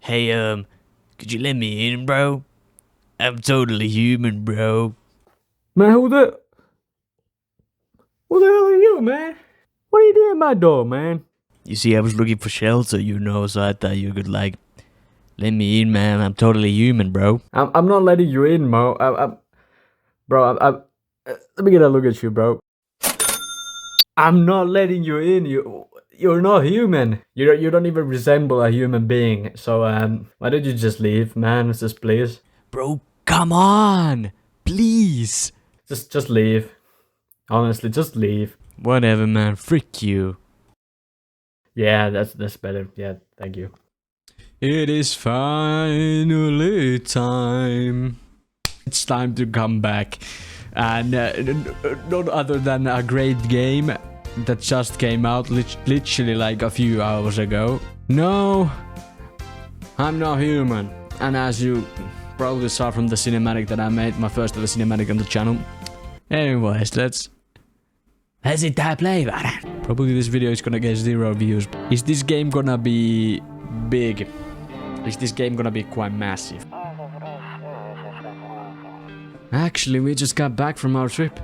Hey, could you let me in, bro? I'm totally human, bro. Man, who the hell are you, man? What are you doing at my door, man? You see, I was looking for shelter, so I thought you could, let me in, man. I'm totally human, bro. I'm not letting you in, Mo. Let me get a look at you, bro. I'm not letting you in. You're not human. You don't even resemble a human being. So why don't you just leave, man? Just please. Bro, come on! Please! Just leave. Honestly, just leave. Whatever, man. Frick you. Yeah, that's better. Yeah, thank you. It is finally time. It's time to come back. And not other than a great game that just came out literally like a few hours ago. No, I'm not human. And as you probably saw from the cinematic that I made, my first ever cinematic on the channel. Anyways, let's hit that play button. Probably this video is gonna get 0 views. Is this game gonna be big? Is this game gonna be quite massive? Actually, we just got back from our trip.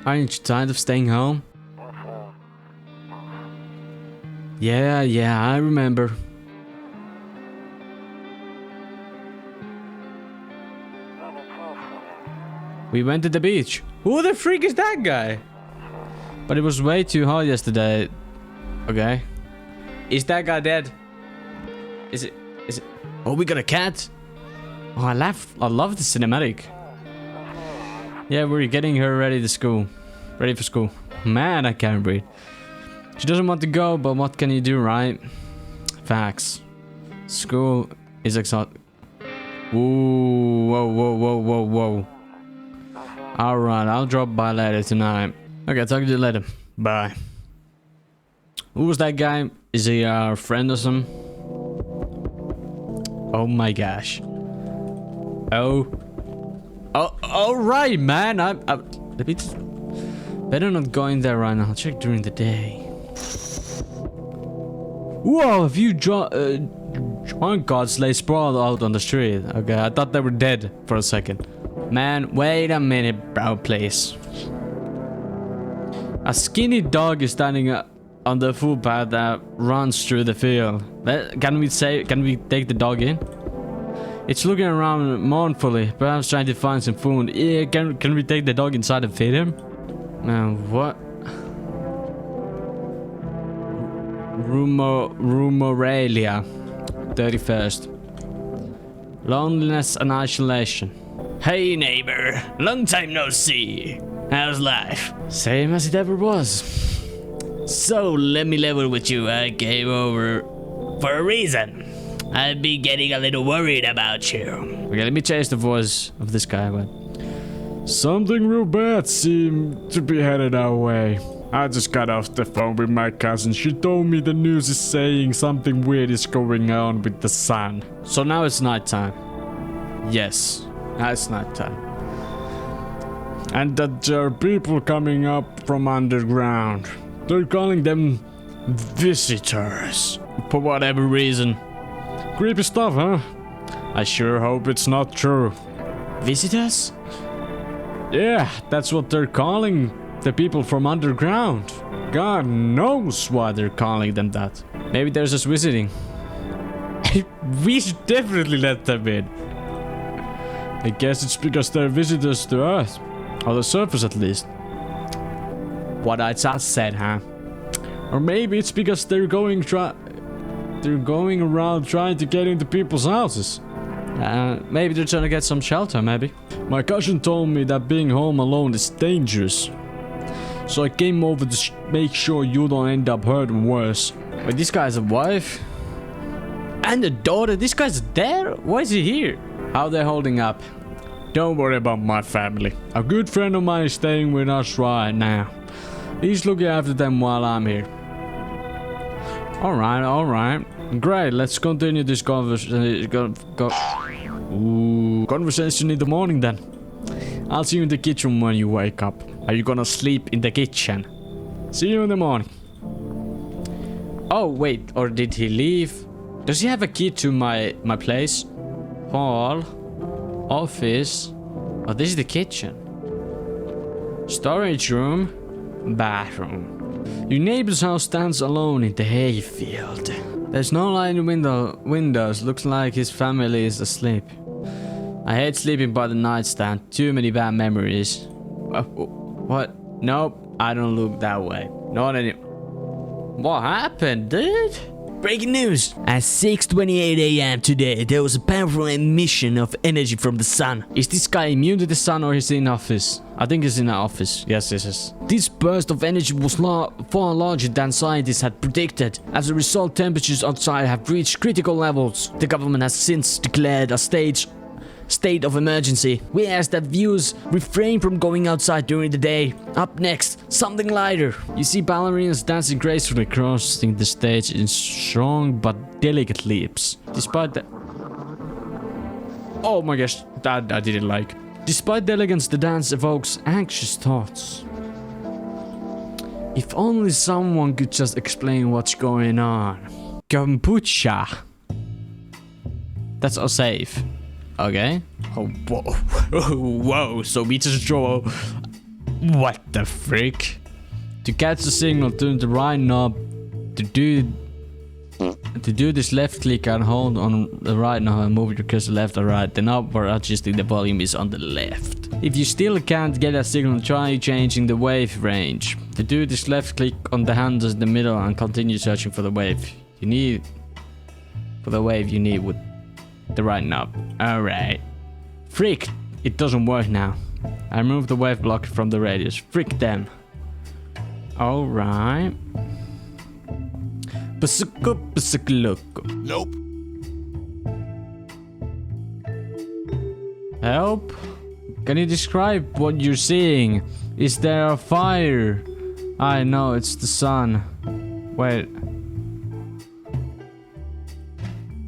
Aren't you tired of staying home? Yeah, I remember. We went to the beach. Who the freak is that guy? But it was way too hot yesterday. Okay. Is that guy dead? Is it? Oh, we got a cat. Oh, I love the cinematic. Yeah, we're getting her ready to school. Ready for school. Man, I can't breathe. She doesn't want to go, but what can you do, right? Facts. School is exhausting. Whoa. Alright, I'll drop by later tonight. Okay, talk to you later. Bye. Who was that guy? Is he our friend or something? Oh my gosh. Oh, alright, man. Better not go in there right now. I'll check during the day. Whoa, a few drunk gods lay sprawled out on the street. Okay, I thought they were dead for a second. Man, wait a minute, bro, please. A skinny dog is standing on the footpath that runs through the field. Can we take the dog in? It's looking around mournfully, perhaps trying to find some food. Yeah, can we take the dog inside and feed him? What? Rumoralia, 31st. Loneliness and isolation. Hey, neighbor. Long time no see. How's life? Same as it ever was. So, let me level with you. I came over for a reason. I've been getting a little worried about you. Okay, let me change the voice of this guy. Something real bad seemed to be headed our way. I just got off the phone with my cousin. She told me the news is saying something weird is going on with the sun. So now it's nighttime. Yes, now it's nighttime. And that there are people coming up from underground. They're calling them visitors. For whatever reason. Creepy stuff, huh? I sure hope it's not true. Visitors? Yeah, that's what they're calling the people from underground. God knows why they're calling them that. Maybe they're just visiting. We should definitely let them in. I guess it's because they're visitors to Earth. Or the surface at least. What I just said, huh? Or maybe it's because they're going around trying to get into people's houses. Maybe they're trying to get some shelter, maybe. My cousin told me that being home alone is dangerous. So I came over to make sure you don't end up hurt and worse. But this guy's a wife? And a daughter? This guy's there? Why is he here? How they holding up? Don't worry about my family. A good friend of mine is staying with us right now. He's looking after them while I'm here. Alright. Great, let's continue this conversation in the morning then. I'll see you in the kitchen when you wake up. Are you gonna sleep in the kitchen? See you in the morning. Oh, wait, or did he leave? Does he have a key to my place? Hall. Office. Oh, this is the kitchen. Storage room. Bathroom. Your neighbor's house stands alone in the hayfield. There's no light in the windows. Looks like his family is asleep. I hate sleeping by the nightstand. Too many bad memories. What? Nope. I don't look that way. Not any... What happened, dude? Breaking news! At 6:28 a.m. today, there was a powerful emission of energy from the sun. Is this guy immune to the sun or is he in office? I think he's in the office. Yes, this is. This burst of energy was far larger than scientists had predicted. As a result, temperatures outside have reached critical levels. The government has since declared a state of emergency. We ask that viewers refrain from going outside during the day. Up next, something lighter. You see ballerinas dancing gracefully crossing the stage in strong but delicate leaps. Despite the... Oh my gosh, that I didn't like. Despite the elegance, the dance evokes anxious thoughts. If only someone could just explain what's going on. Kombucha. That's all safe. Okay. Oh, whoa. Whoa, so we just draw... What the frick? To catch the signal, turn the right knob. To do this, left click and hold on the right knob and move your cursor left or right. The knob for adjusting the volume is on the left. If you still can't get a signal, try changing the wave range. To do this, left click on the handles in the middle and continue searching for the wave. You need with the right knob. Alright. Frick! It doesn't work now. I removed the wave block from the radius. Frick them. Alright. Nope. Help? Can you describe what you're seeing? Is there a fire? I know, it's the sun. Wait.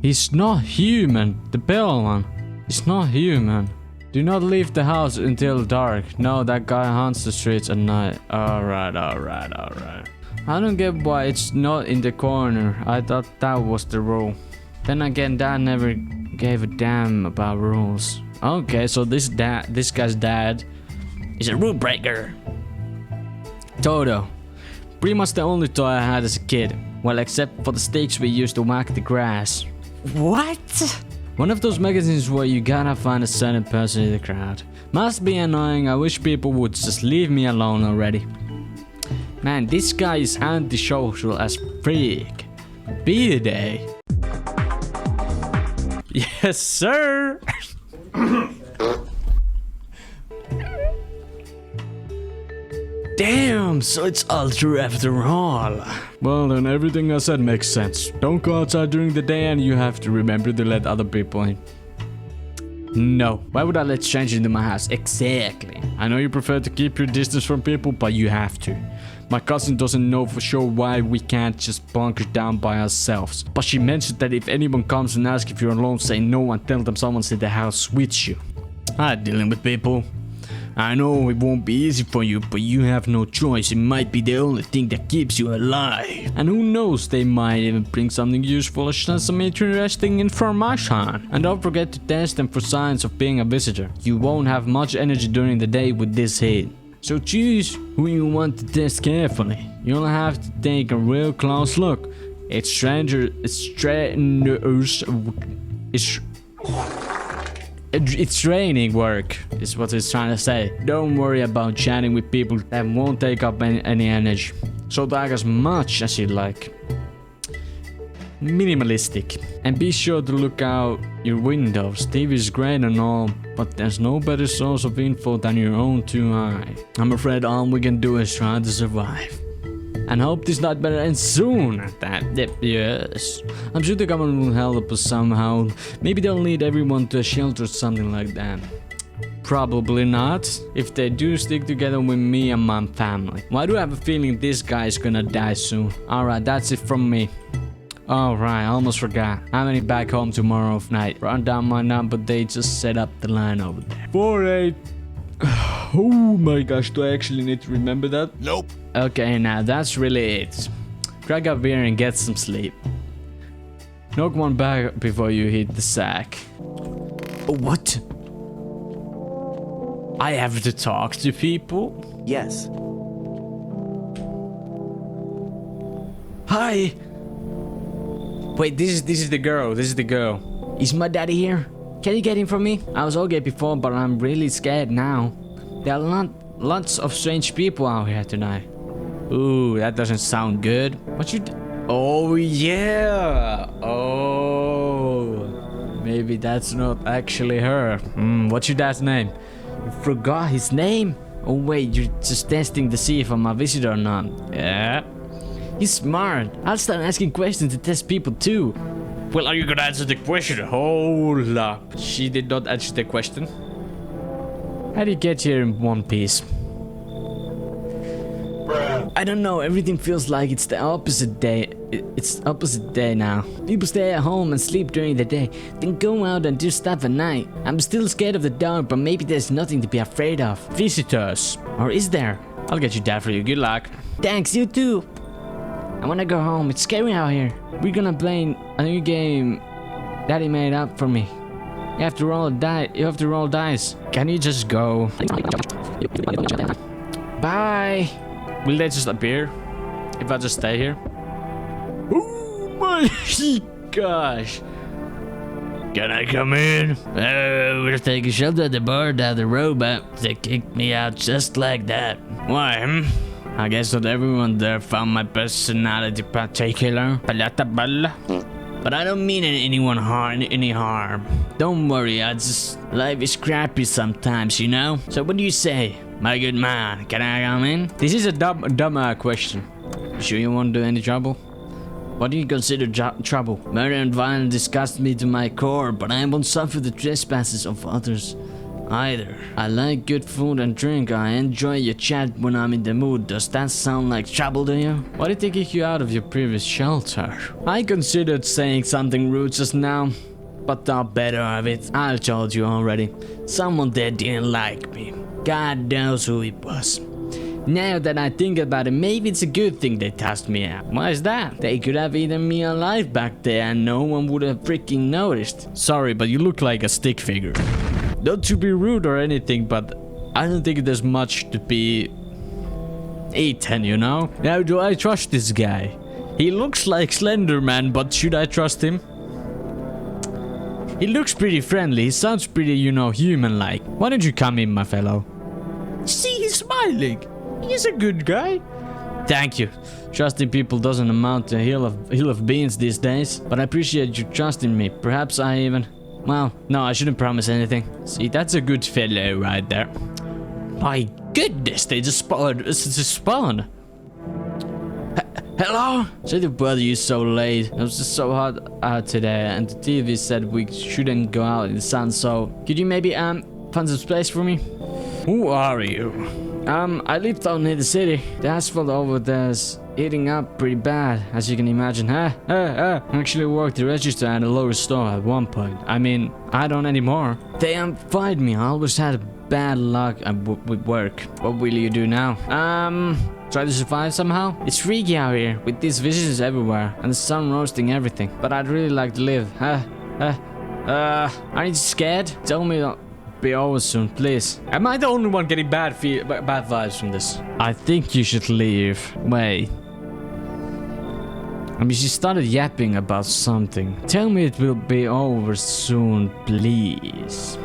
He's not human. The pale one. He's not human. Do not leave the house until dark. No, that guy haunts the streets at night. Alright. I don't get why it's not in the corner. I thought that was the rule. Then again, Dad never gave a damn about rules. Okay, so this guy's dad is a rule breaker. Toto. Pretty much the only toy I had as a kid. Well, except for the sticks we used to whack the grass. What? One of those magazines where you gotta find a certain person in the crowd. Must be annoying. I wish people would just leave me alone already. Man, this guy is antisocial as freak. Be the day. Yes, sir. Damn, so it's ultra after all. Well, then everything I said makes sense. Don't go outside during the day and you have to remember to let other people in. No, why would I let strangers into my house? Exactly. I know you prefer to keep your distance from people, but you have to. My cousin doesn't know for sure why we can't just bunker down by ourselves. But she mentioned that if anyone comes and asks if you're alone, say no and tell them someone's in the house with you. I'm dealing with people. I know it won't be easy for you, but you have no choice. It might be the only thing that keeps you alive. And who knows, they might even bring something useful or some interesting information. And don't forget to test them for signs of being a visitor. You won't have much energy during the day with this heat. So choose who you want to test carefully. You'll have to take a real close look. It's training work, is what it's trying to say. Don't worry about chatting with people that won't take up any energy. So talk as much as you like. Minimalistic. And be sure to look out your windows. TV is great and all, but there's no better source of info than your own two eyes. I'm afraid all we can do is try to survive. And hope this nightmare ends soon. Yes. I'm sure the government will help us somehow. Maybe they'll lead everyone to a shelter or something like that. Probably not. If they do, stick together with me and my family. Why do I have a feeling this guy is gonna die soon? Alright, that's it from me. Alright, I almost forgot. I'm heading back home tomorrow night. Run down my number, they just set up the line over there. 48. Oh my gosh, do I actually need to remember that? Nope. Okay, now that's really it. Grab a beer and get some sleep. Knock one back before you hit the sack. What? I have to talk to people? Yes. Hi. Wait, this is the girl. This is the girl. Is my daddy here? Can you get him for me? I was okay before, but I'm really scared now. There are lots of strange people out here tonight. Ooh, that doesn't sound good. What you? Oh yeah. Oh, maybe that's not actually her. What's your dad's name? You forgot his name? Oh wait, you're just testing to see if I'm a visitor or not. Yeah. He's smart. I'll start asking questions to test people too. Well, are you gonna answer the question? Hold up. She did not answer the question. How did you get here in one piece? I don't know, everything feels like it's the opposite day. It's opposite day now. People stay at home and sleep during the day, then go out and do stuff at night. I'm still scared of the dark, but maybe there's nothing to be afraid of. Visitors. Or is there? I'll get you that for you. Good luck. Thanks, you too. I wanna go home. It's scary out here. We're gonna play a new game Daddy made up for me. You have to roll dice. Can you just go? Bye. Will they just appear if I just stay here? Oh my gosh. Can I come in? We're taking shelter at the bar down the road, but they kicked me out just like that. Why? I guess not everyone there found my personality particular. But I don't mean anyone any harm. Don't worry, life is crappy sometimes, you know? So what do you say, my good man? Can I come in? This is a dumb question. You sure you won't do any trouble? What do you consider trouble? Murder and violence disgust me to my core, but I won't suffer the trespasses of others either. I like good food and drink. I enjoy your chat when I'm in the mood. Does that sound like trouble to you? Why did they kick you out of your previous shelter? I considered saying something rude just now, but thought better of it. I told you already. Someone there didn't like me. God knows who it was. Now that I think about it, maybe it's a good thing they tossed me out. Why is that? They could have eaten me alive back there and no one would have freaking noticed. Sorry, but you look like a stick figure. Not to be rude or anything, but I don't think there's much to be eaten, you know? Now, do I trust this guy? He looks like Slender Man, but should I trust him? He looks pretty friendly. He sounds pretty, you know, human-like. Why don't you come in, my fellow? See, he's smiling. He's a good guy. Thank you. Trusting people doesn't amount to a hill of beans these days, but I appreciate you trusting me. Perhaps I even... Well, no, I shouldn't promise anything. See, that's a good fellow right there. My goodness, they just spawned. Hello? Sorry to bother you so late. It was just so hot out today, and the TV said we shouldn't go out in the sun, so... Could you maybe, find some space for me? Who are you? I live down near the city. The asphalt over there's eating up pretty bad, as you can imagine. I actually worked the register at a lower store at one point. I mean, I don't anymore. They fired me. I always had bad luck with work. What will you do now? Try to survive somehow? It's freaky out here, with these visitors everywhere, and the sun roasting everything. But I'd really like to live. Aren't you scared? Tell me to be over soon, please. Am I the only one getting bad vibes from this? I think you should leave. Wait. I mean, she started yapping about something. Tell me it will be over soon, please.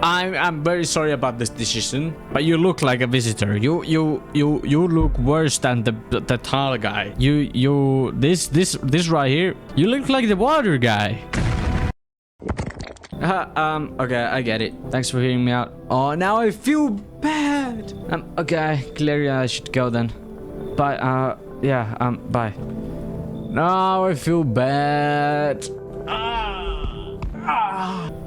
I'm very sorry about this decision, but you look like a visitor. You look worse than the tall guy. This right here. You look like the water guy. Okay, I get it. Thanks for hearing me out. Oh, now I feel bad. Okay, clearly I should go then. Bye, yeah, bye. Now I feel bad.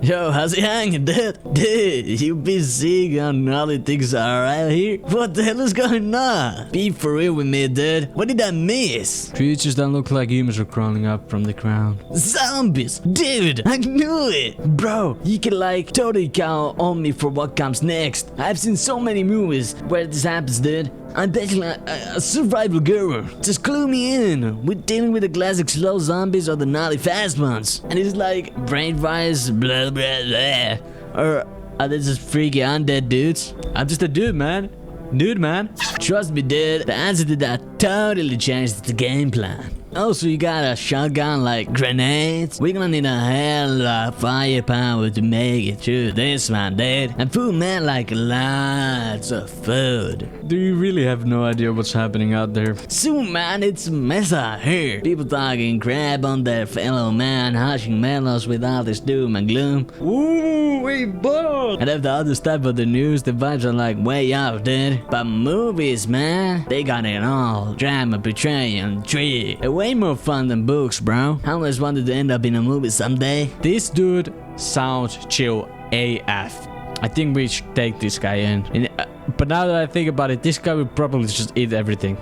Yo, how's it hanging, dude? Dude, you been seeing how gnarly things are out here? What the hell is going on? Be for real with me, dude. What did I miss? Creatures that look like humans are crawling up from the ground. Zombies! Dude, I knew it! Bro, you can like totally count on me for what comes next. I've seen so many movies where this happens, dude. I'm basically a survival guru. Just clue me in. We're dealing with the classic slow zombies or the gnarly fast ones. And it's like brain virus, blah blah blah. Or are they just freaky undead dudes? I'm just a dude, man. Dude, man. Trust me, dude. The answer to that totally changed the game plan. Also, you got a shotgun like grenades. We're gonna need a hell of firepower to make it through this one, dude. And food, man, like lots of food. Do you really have no idea what's happening out there? Soon, man, it's a mess out here. People talking crap on their fellow man, hushing mellows with all this doom and gloom. Ooh, we both. And if the other stuff of the news, the vibes are like way off, dude. But movies, man, they got it all. Drama, betrayal, intrigue. Way more fun than books, bro. I always wanted to end up in a movie someday. This dude sounds chill AF. I think we should take this guy in. But now that I think about it, this guy would probably just eat everything.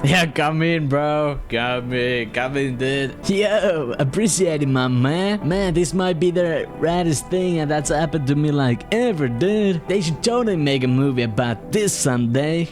Yeah, come in, bro. Come in, dude. Yo, appreciate it, my man. Man, this might be the raddest thing that's happened to me like ever, dude. They should totally make a movie about this someday.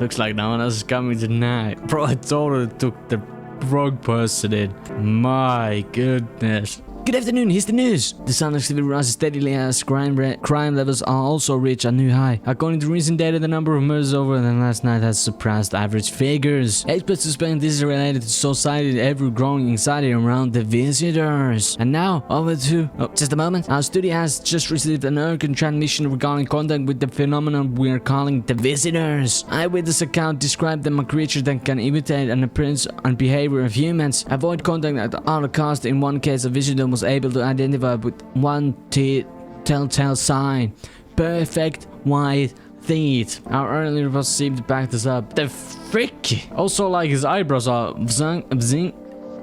Looks like no one else is coming tonight. Bro, I totally took the wrong person in. My goodness. Good afternoon, here's the news. The sound activity rises steadily as crime levels are also reach a new high. According to recent data, the number of murders over the last night has surpassed average figures. Experts suspect this is related to society ever-growing anxiety around the visitors. And now, over to... Oh, just a moment. Our studio has just received an urgent transmission regarding contact with the phenomenon we are calling the visitors. Eyewitness account described them as creatures that can imitate an appearance and behavior of humans. Avoid contact at all costs. In one case, a visitor was able to identify with one telltale sign: perfect white teeth. Our earlier reports seem to back this up. The frick! Also, like, his eyebrows are zing.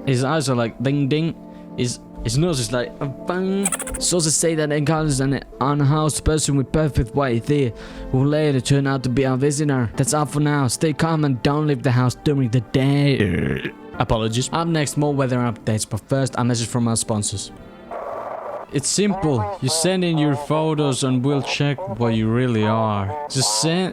His eyes are like ding ding. His nose is like bang. Sources say that encounters an unhoused person with perfect white teeth who later turned out to be our visitor. That's all for now. Stay calm and don't leave the house during the day. Apologies. Up next, more weather updates, but first a message from our sponsors. It's simple. You send in your photos and we'll check what you really are. Just send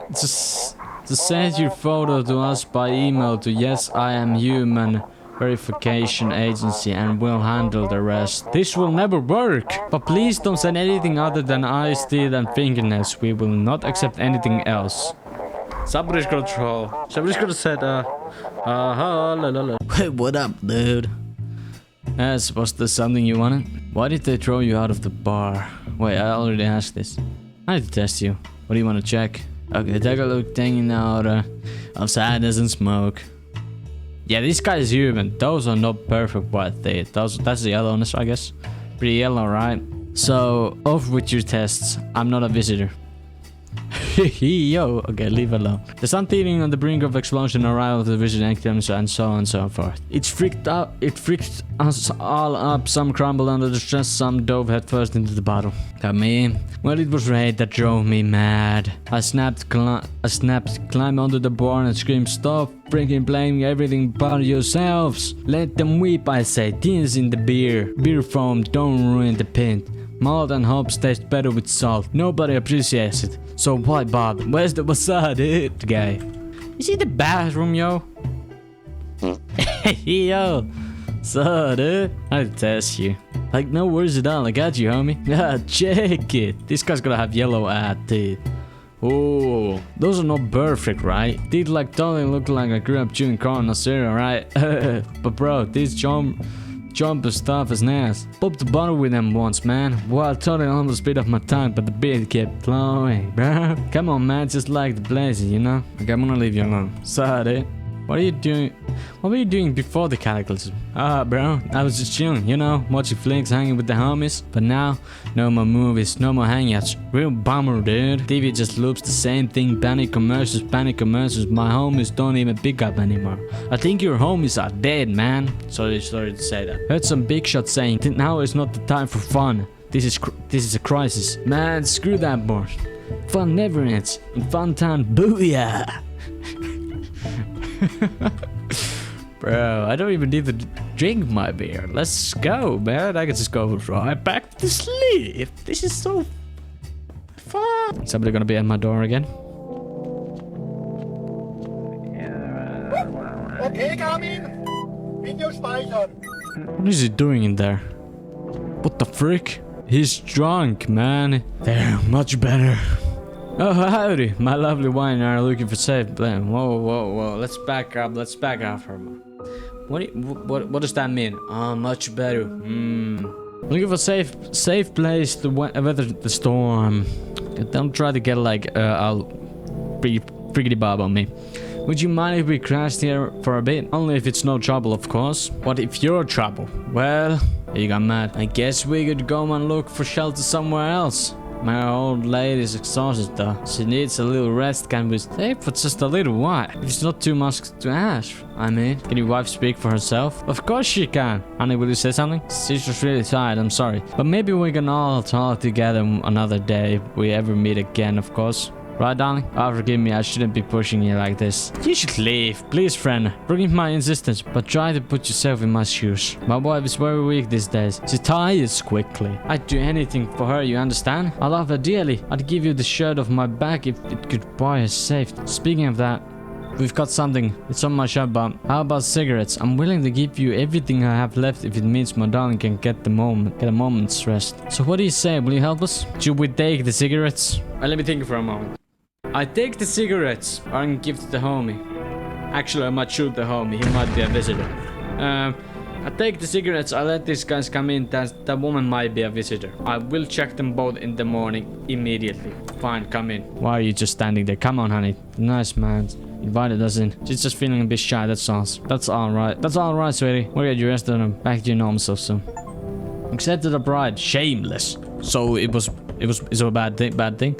your photo to us by email to yesiamhuman verification agency and we'll handle the rest. This will never work. But please don't send anything other than eyes, teeth and fingernails. We will not accept anything else. Somebody's gonna troll. Somebody's gonna say Hey, what up, dude? Yes, was there something you wanted? Why did they throw you out of the bar? Wait, I already asked this. I need to test you. What do you want to check? Okay, take a look, taking out outside doesn't smoke. Yeah, this guy is human. Those are not perfect white teeth. That's the yellowness, I guess. Pretty yellow, right? So, off with your tests. I'm not a visitor. Yo, okay, leave it alone. The sun teetering on the brink of explosion, arrival of the vision items, and so on and so forth. It freaked us all up. Some crumbled under the stress, some dove headfirst into the bottle. Got me. Well, it was rain that drove me mad. I snapped, climbed onto the bar and screamed, "Stop freaking blaming everything but yourselves. Let them weep, I say. Teens in the beer. Beer foam, don't ruin the pint. Malt and hops taste better with salt. Nobody appreciates it. So why bother? Where's the dude guy? Is he in the bathroom, yo? Hey, yo. So, dude? I test you. Like, no worries at all. I got you, homie. Yeah, check it. This guy's gonna have yellow teeth. Oh, those are not perfect, right? Teeth like totally look like I grew up chewing corn or cereal, right? But bro, these jumper stuff is nice. Popped the bottle with them once, man. Well, I totally almost bit off my tongue, but the beer kept flowing, bro. Come on, man, just like the blazes, you know? Okay, I'm gonna leave you alone. Sorry. What are you doing? What were you doing before the cataclysm? Bro, I was just chilling, you know, watching flicks, hanging with the homies. But now, no more movies, no more hangouts. Real bummer, dude. TV just loops the same thing, panic commercials. My homies don't even pick up anymore. I think your homies are dead, man. Sorry to say that. Heard some big shot saying, now is not the time for fun. This is a crisis. Man, screw that bar. Fun never ends. In fun time, booyah! Bro, I don't even need to drink my beer. Let's go, man. I can just go right back to sleep. This is so fun. Somebody gonna be at my door again? Okay, Garmin. Video speichern. What is he doing in there? What the frick? He's drunk, man. There, much better. Oh, howdy. My lovely wine are looking for safe blame. Whoa, whoa, whoa. Let's back up. Let's back off her. What does that mean? Oh, much better. Looking for safe place to weather the storm. Don't try to get like I'll friggity bob on me. Would you mind if we crashed here for a bit? Only if it's no trouble, of course. What if you're trouble? Well, you got mad. I guess we could go and look for shelter somewhere else. My old lady's exhausted though. She needs a little rest. Can we stay for just a little while? It's not too much to ask. I mean, can your wife speak for herself? Of course she can. Honey, will you say something? She's just really tired, I'm sorry. But maybe we can all talk together another day if we ever meet again, of course. Right, darling? Oh, forgive me, I shouldn't be pushing you like this. You should leave. Please, friend. Forgive my insistence, but try to put yourself in my shoes. My wife is very weak these days. She tires quickly. I'd do anything for her, you understand? I love her dearly. I'd give you the shirt off my back if it could buy her safe. Speaking of that, we've got something. It's on my shop, but how about cigarettes? I'm willing to give you everything I have left if it means my darling can get a moment's rest. So what do you say? Will you help us? Should we take the cigarettes? Let me think for a moment. I take the cigarettes and give to the homie. Actually, I might shoot the homie. He might be a visitor. I take the cigarettes. I let these guys come in. That woman might be a visitor. I will check them both in the morning immediately. Fine, come in. Why are you just standing there? Come on, honey. Nice man. Invited us in. She's just feeling a bit shy. That's all. That's all right. That's all right, sweetie. We'll get you rest of them. Back to your normal self soon. Accepted a bride. Shameless. So it's a bad thing.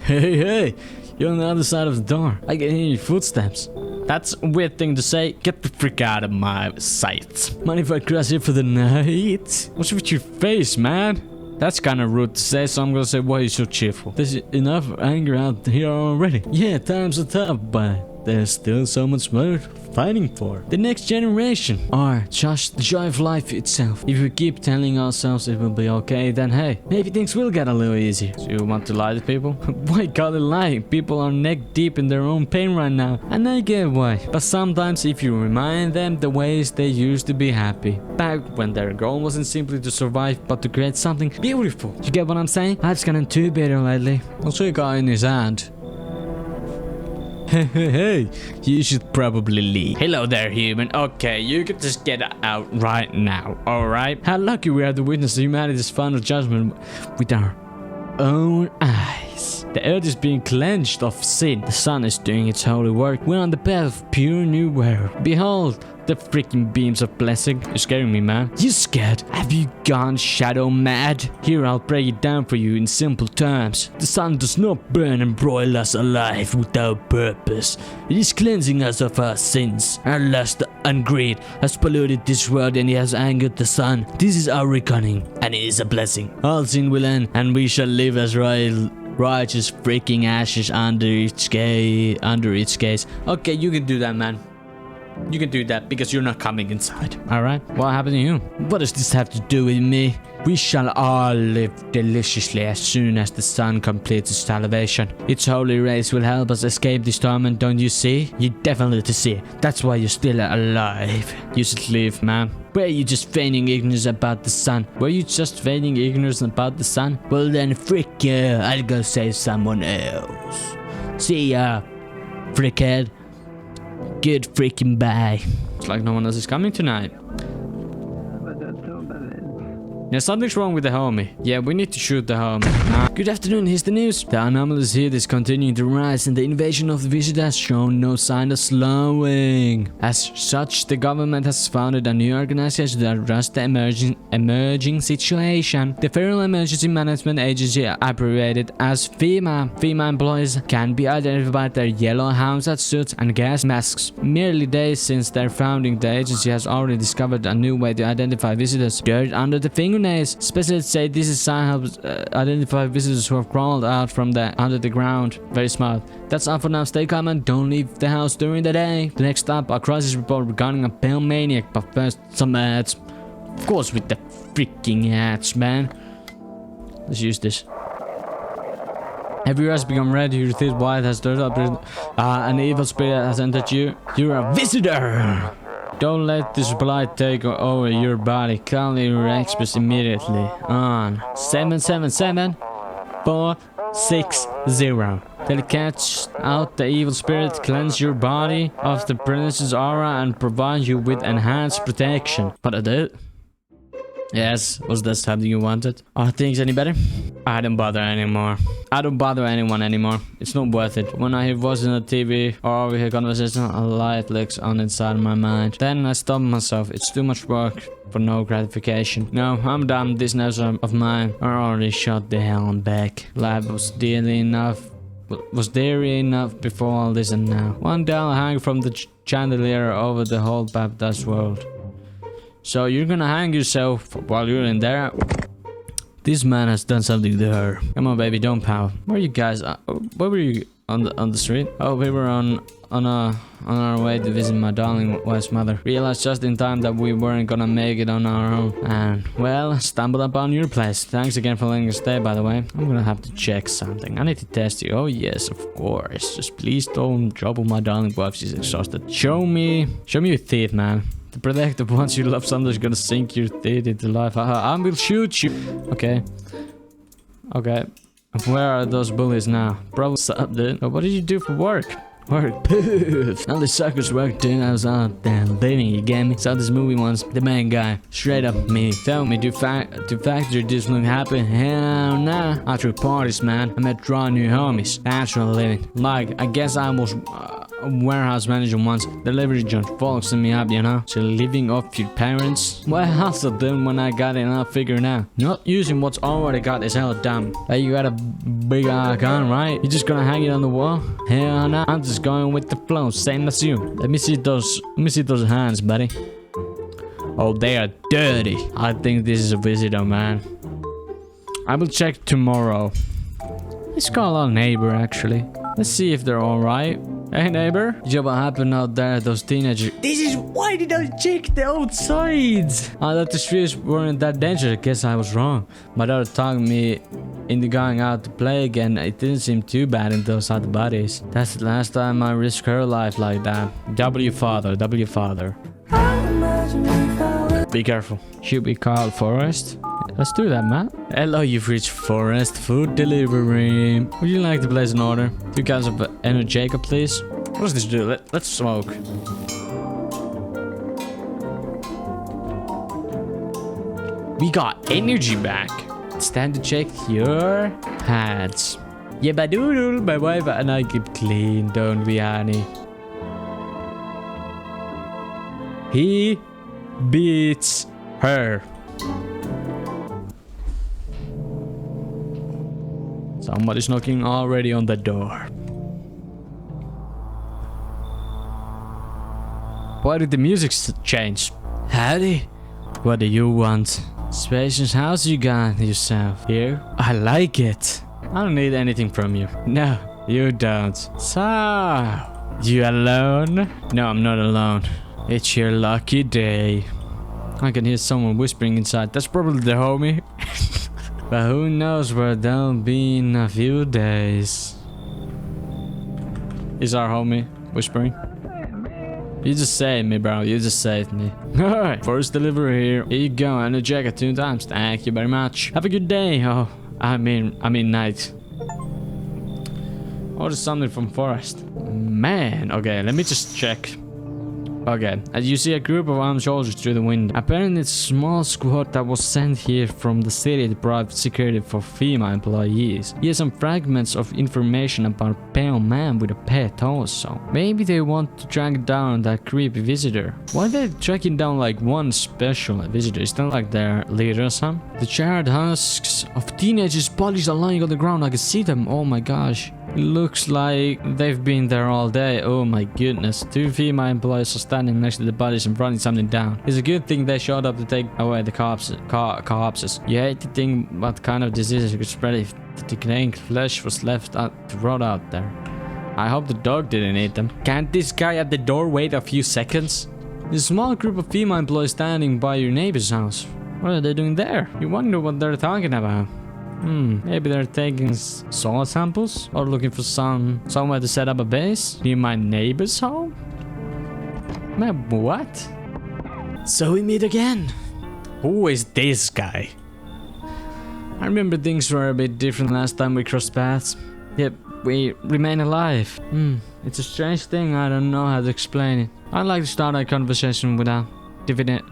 Hey. You're on the other side of the door. I can hear your footsteps. That's a weird thing to say. Get the frick out of my sight. Mind if I cross here for the night? What's with your face, man? That's kind of rude to say, so I'm gonna say, why are you so cheerful? There's enough anger out here already. Yeah, times are tough, but there's still so much worth fighting for. The next generation, or just the joy of life itself. If we keep telling ourselves it will be okay, then hey, maybe things will get a little easier. So you want to lie to people? Why call it lying? People are neck deep in their own pain right now, and I get why. But sometimes if you remind them the ways they used to be happy, back when their goal wasn't simply to survive, but to create something beautiful. You get what I'm saying? Life's gotten too bitter lately. What's he got in his hand? Hey, you should probably leave. Hello there, human. Okay, you can just get out right now, alright? How lucky we are to witness humanity's final judgment with our own eyes. The earth is being cleansed of sin. The sun is doing its holy work. We're on the path of pure new world. Behold, the freaking beams of blessing. You're scaring me, man. You scared? Have you gone shadow mad? Here, I'll break it down for you in simple terms. The sun does not burn and broil us alive without purpose. It is cleansing us of our sins. Our lust and greed has polluted this world and it has angered the sun. This is our reckoning, and it is a blessing. All sin will end, and we shall live as righteous freaking ashes under its gaze. Okay, you can do that, man. You can do that because you're not coming inside. Alright? What happened to you? What does this have to do with me? We shall all live deliciously as soon as the sun completes its salvation. Its holy rays will help us escape this torment, don't you see? You definitely see. That's why you're still alive. You should leave, man. Were you just feigning ignorance about the sun? Were you just feigning ignorance about the sun? Well then, frick you. I'll go save someone else. See ya, frickhead. Good freaking bye. It's like no one else is coming tonight. Yeah, something's wrong with the homie. Yeah, we need to shoot the homie. Nah. Good afternoon, here's the news. The anomalous heat is continuing to rise and the invasion of the visit has shown no sign of slowing. As such, the government has founded a new organization to address the emerging situation. The Federal Emergency Management Agency, abbreviated as FEMA. FEMA employees can be identified by their yellow hazmat suits and gas masks. Merely days since their founding, the agency has already discovered a new way to identify visitors. Dirt under the fingernails names. Specialists say this is sign helps identify visitors who have crawled out from under the ground. Very smart. That's all for now. Stay calm and don't leave the house during the day. The next up, a crisis report regarding a pale maniac. But first, some ads. Of course, with the freaking ads, man. Let's use this. Every has become red, your teeth white has stirred up. An evil spirit has entered you. You're a visitor. Don't let this blight take over your body. Call your experts immediately on 777-460. They'll catch out the evil spirit, cleanse your body of the pernicious aura, and provide you with enhanced protection. What I did? Yes, was that something you wanted? Are things any better? I don't bother anymore. I don't bother anyone anymore. It's not worth it. When I hear voices on the TV or we hear conversation, a light clicks on inside my mind. Then I stop myself. It's too much work for no gratification. No, I'm done. This nerves of mine are already shot the hell back. Life was dearly enough. Was deary enough before all this, and now one day I'll hang from the chandelier over the whole baptized world. So you're gonna hang yourself while you're in there? This man has done something to her. Come on, baby, don't pout. Where are you guys? Where were you on the street? Oh, we were on our way to visit my darling wife's mother. Realized just in time that we weren't gonna make it on our own, and well, stumbled upon your place. Thanks again for letting us stay. By the way, I'm gonna have to check something. I need to test you. Oh yes, of course. Just please don't trouble my darling wife. She's exhausted. Show me your teeth, man. To protect the ones you love, somebody's gonna sink your teeth into life. I will shoot you. Okay. Okay. Where are those bullies now? Probably up, dude. But what did you do for work? Work. Poof. All the suckers work, dude. I was out there living, you get me? Saw this movie once. The main guy. Straight up me. Tell me, do factory dudes look happy? Hell nah. I threw parties, man. I met raw new homies. Natural living. Like, I guess I was a warehouse manager once. Delivery junk folks me up, you know? So living off your parents? Well, I also did when I got it and I figured out. Not using what's already got is hella dumb. Hey, you got a big gun, right? You just gonna hang it on the wall? Hell nah. I'm just going with the flow, same as you. Let me see those hands, buddy. Oh, they are dirty. I think this is a visitor, man. I will check tomorrow. Let's call our neighbor, actually. Let's see if they're alright. Hey, neighbor. Yeah, what happened out there? Those teenagers. This is why did I check the outside? I thought the streets weren't that dangerous. I guess I was wrong. My daughter talked me into going out to play again. It didn't seem too bad in those other bodies. That's the last time I risked her life like that. W father. Be careful. Should we call Forrest? Let's do that, man. Hello, you've reached Forrest Food Delivery. Would you like to place an order? 2 cans of Energica, please. What does this do? Let's smoke. We got energy back. It's time to check your pads. Yeah, badoodle. My wife and I keep clean, don't we, honey? He beats her. Somebody's knocking already on the door. Why did the music change? Howdy. What do you want? Spacious house you got yourself here? I like it. I don't need anything from you. No, you don't. So, you alone? No, I'm not alone. It's your lucky day. I can hear someone whispering inside. That's probably the homie. But who knows where they'll be in a few days. Is our homie whispering? You just saved me, bro. You just saved me. Alright, first delivery here. Here you go, and a jacket 2 times. Thank you very much. Have a good day. Oh, I mean night. Oh, there's something from Forest. Man, okay, let me just check. Okay, as you see a group of armed soldiers through the window. Apparently it's a small squad that was sent here from the city to provide security for female employees. Here's some fragments of information about a pale man with a pet also. Maybe they want to track down that creepy visitor. Why are they tracking down like one special visitor? Is that like their leader or something? The charred husks of teenagers' bodies are lying on the ground. I can see them. Oh my gosh. It looks like they've been there all day. Oh my goodness. 2 female employees are standing next to the bodies and running something down. It's a good thing they showed up to take away the corpses. You hate to think what kind of diseases could spread if the decaying flesh was left to rot out there. I hope the dog didn't eat them. Can't this guy at the door wait a few seconds? There's a small group of female employees standing by your neighbor's house. What are they doing there? You wonder what they're talking about. Maybe they're taking soil samples or looking for somewhere to set up a base near my neighbor's home? Man, what? So we meet again. Who is this guy? I remember things were a bit different last time we crossed paths. Yep, we remain alive. It's a strange thing, I don't know how to explain it. I'd like to start a conversation without divination.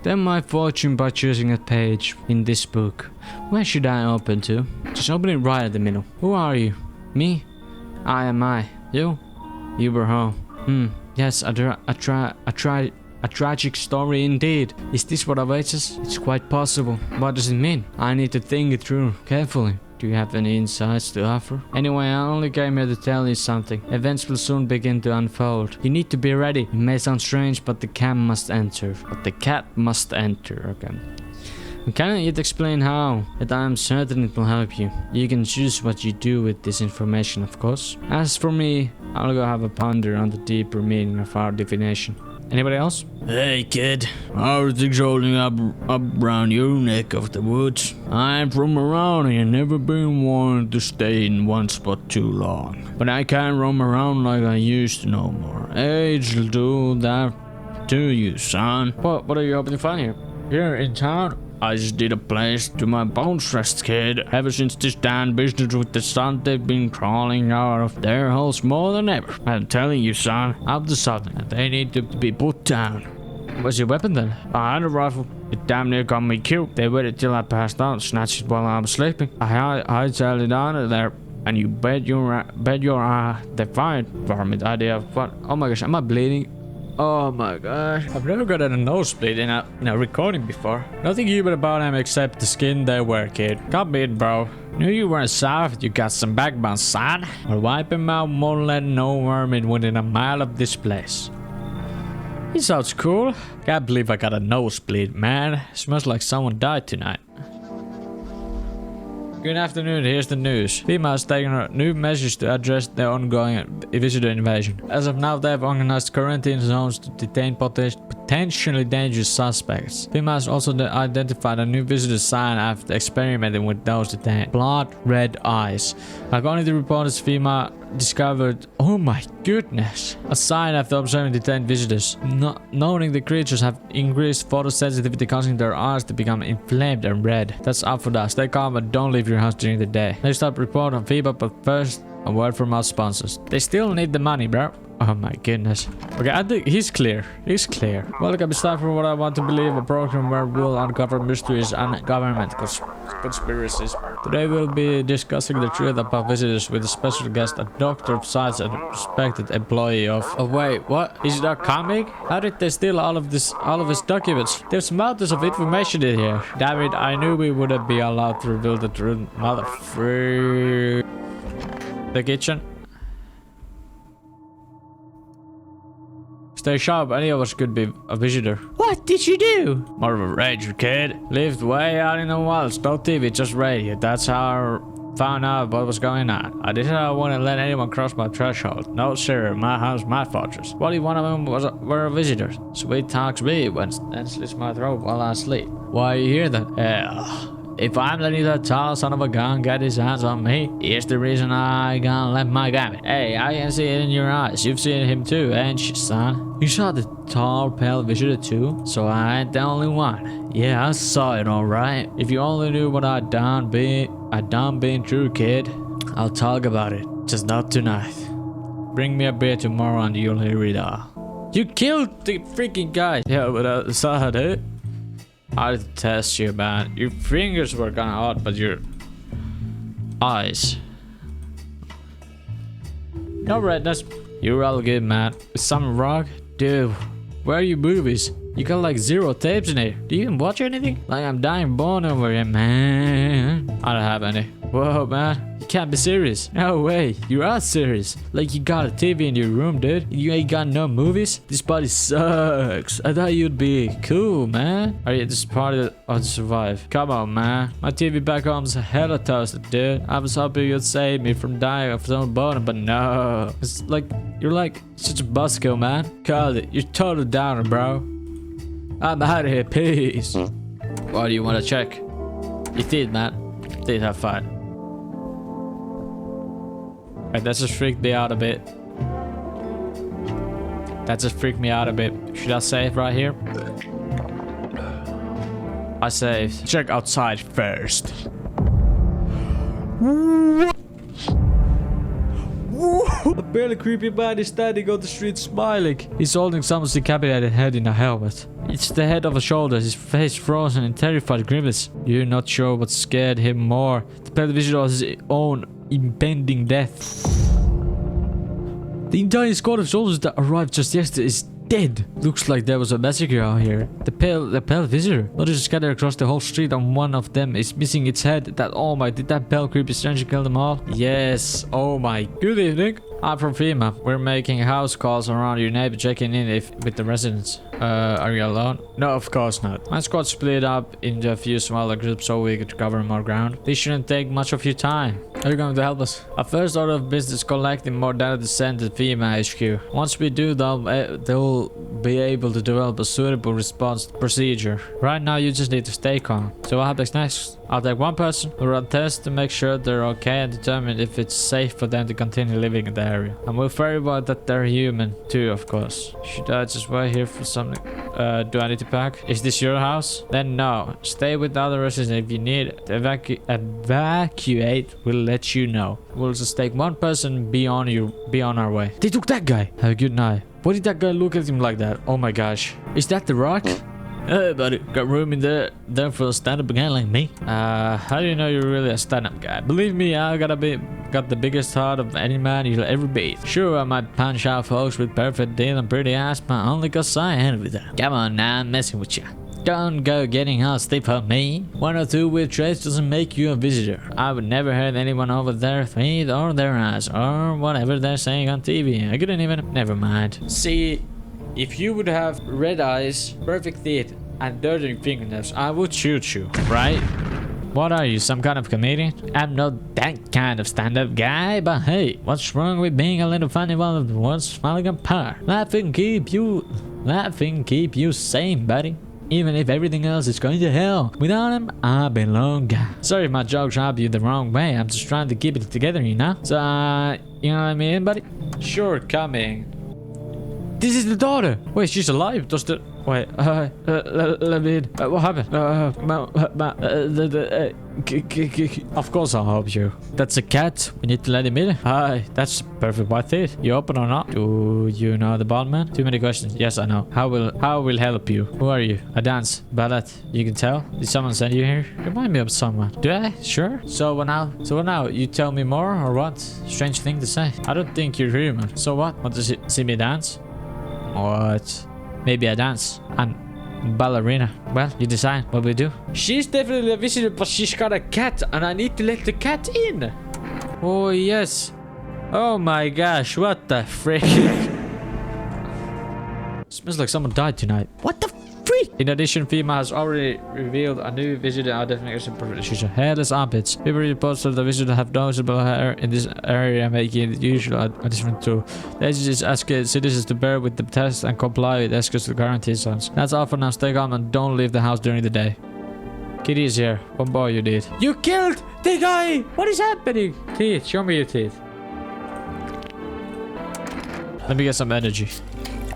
Then my fortune by choosing a page in this book. Where should I open to? Just open it right at the middle. Who are you? Me? I am I. You? You were home. Yes, a tragic story indeed. Is this what awaits us? It's quite possible. What does it mean? I need to think it through carefully. Do you have any insights to offer? Anyway, I only came here to tell you something. Events will soon begin to unfold. You need to be ready. It may sound strange, but the cat must enter. Okay. I cannot yet explain how, but I am certain it will help you. You can choose what you do with this information, of course. As for me, I'll go have a ponder on the deeper meaning of our divination. Anybody else? Hey kid, how are things holding up around your neck of the woods? I'm from around here, never been one to stay in one spot too long. But I can't roam around like I used to no more. Age'll do that to you, son. What are you hoping to find here? Here in town? I just did a place to my bones rest, kid. Ever since this damn business with the sun, they've been crawling out of their holes more than ever. I'm telling you, son, up to something. They need to be put down. What's your weapon then? I had a rifle. It damn near got me killed. They waited till I passed out, snatched it while I was sleeping. I hightailed it out of there, and you bet your they fired. Varmint idea of what? Oh my gosh, am I bleeding? Oh my gosh. I've never gotten a nosebleed in a recording before. Nothing human about him except the skin they wear, kid. Got me, bro. Knew you weren't soft, you got some backbone, son. I'll wipe him out, won't let no vermin within a mile of this place. He sounds cool. Can't believe I got a nosebleed, man. Smells like someone died tonight. Good afternoon, here's the news. FEMA has taken new measures to address the ongoing visitor invasion. As of now, they have organized quarantine zones to detain potentially dangerous suspects. FEMA has also identified a new visitor sign after experimenting with those detained. Blood red eyes. According to reporters, FEMA discovered, oh my goodness, a sign after observing detained visitors. Noting the creatures have increased photosensitivity, causing their eyes to become inflamed and red. That's up for us. Stay calm and don't leave your house during the day. Next up, report on FEMA, but first, a word from our sponsors. They still need the money, bro. Oh my goodness. Okay, I think he's clear. He's clear. Welcome to Start For What I Want to Believe, a program where we'll uncover mysteries and government conspiracies. Today we'll be discussing the truth about visitors with a special guest, a doctor of science and a respected employee of... Oh wait, what? Is that comic? How did they steal all of his documents? There's mountains of information in here. Damn it, I knew we wouldn't be allowed to reveal the truth. Motherfucker. The kitchen. Stay sharp, any of us could be a visitor. What did you do? More of a ranger, kid. Lived way out in the wilds, no TV, just radio. That's how I found out what was going on. I didn't want to let anyone cross my threshold. No sir, my house, my fortress. What if one of them were a visitor? Sweet talks me and slits my throat while I sleep. Why are you here then? Hell. If I'm letting that tall son of a gun get his hands on me, here's the reason I gonna let my gamut. Hey, I can see it in your eyes. You've seen him too, ain't you, son? You saw the tall, pale visitor too? So I ain't the only one. Yeah, I saw it alright. If you only knew what I done been through, kid. I'll talk about it, just not tonight. Bring me a beer tomorrow and you'll hear it all. You killed the freaking guy. Yeah, but I saw it. I detest you, man. Your fingers were kinda odd, but your eyes. No redness. You're all good, man. Is something wrong? Dude, where are your movies? You got like 0 tapes in here. Do you even watch anything? Like I'm dying born over here, man. I don't have any. Whoa, man. You can't be serious. No way. You are serious. Like you got a TV in your room, dude. You ain't got no movies? This party sucks. I thought you'd be cool, man. Are you this party or to survive? Come on, man. My TV back home's hella toasted, dude. I was hoping you'd save me from dying of some boredom, but no. It's like, you're like such a buzzkill, man. Call it. You're total downer, bro. I'm out of here. Peace. What do you want to check? Your teeth, man. Teeth have fun. That just freaked me out a bit. That just freaked me out a bit. Should I save right here? I saved. Check outside first. A barely creepy man is standing on the street smiling. He's holding someone's decapitated head in a helmet. It's the head of a shoulder, his face frozen in terrified grimace. You're not sure what scared him more. The television or his own impending death. The entire squad of soldiers that arrived just yesterday is dead. Looks like there was a massacre out here. The pale visitor. Others scattered across the whole street and one of them is missing its head. Oh my, did that pale creepy stranger kill them all? Yes. Oh my. Good evening. I'm from FEMA. We're making house calls around your neighbor, checking in with the residents. Are you alone? No, of course not. My squad split up into a few smaller groups so we could cover more ground. This shouldn't take much of your time. Are you going to help us? Our first order of business collecting more data to send to FEMA HQ. Once we do, they'll be able to develop a suitable response procedure. Right now, you just need to stay calm. So what happens next? I'll take one person, we'll run tests to make sure they're okay and determine if it's safe for them to continue living in the area. And we'll verify that they're human too, of course. Should I just wait here for something? Do I need to pack? Is this your house? Then no. Stay with the other residents. If you need to evacuate, we'll let you know. We'll just take one person and be on our way. They took that guy. Have a good night. Why did that guy look at him like that? Oh my gosh. Is that the Rock? Hey buddy, got room in there for a stand-up guy like me? How do you know you're really a stand-up guy? Believe me, I got the biggest heart of any man you'll ever beat. Sure, I might punch out folks with perfect deal and pretty ass, but only cause I handle with that. Come on now, I'm messing with you. Don't go getting all stiff on me. 1 or 2 weird traits doesn't make you a visitor. I would never hurt anyone over their feet or their eyes or whatever they're saying on TV. I couldn't even... Never mind. See... If you would have red eyes, perfect teeth, and dirty fingernails, I would shoot you, right? What are you, some kind of comedian? I'm not that kind of stand-up guy, but hey, what's wrong with being a little funny while the world's falling apart? Laughing keep you sane, buddy. Even if everything else is going to hell. Without him, I belong. Sorry if my jokes rub you the wrong way. I'm just trying to keep it together, you know? So, you know what I mean, buddy? Sure, coming. This is the daughter. Wait, she's alive. Does the... Wait, let me in. What happened? Of course I'll help you. That's a cat. We need to let him in. Hi, that's perfect white teeth. You open or not? Do you know the bald man? Too many questions. Yes, I know. How will help you? Who are you? I dance. Ballet. You can tell? Did someone send you here? Remind me of someone. Do I? Sure. So what now? You tell me more or what? Strange thing to say. I don't think you're human. So what? Want to see me dance? What? Maybe I dance. I'm ballerina. Well, you decide what we do. She's definitely a visitor, but she's got a cat, and I need to let the cat in. Oh, yes. Oh my gosh, what the frick? Smells like someone died tonight. What the freak? In addition, FEMA has already revealed a new visitor identification procedure. Hairless armpits. People reports that the visitor have noticeable hair in this area, making it usual a different tool. The agency asks citizens to bear with the test and comply with escorts to guarantee zones. That's all for now. Stay calm and don't leave the house during the day. Kitty is here. What more you did? You killed the guy! What is happening? Teeth, show me your teeth. Let me get some energy.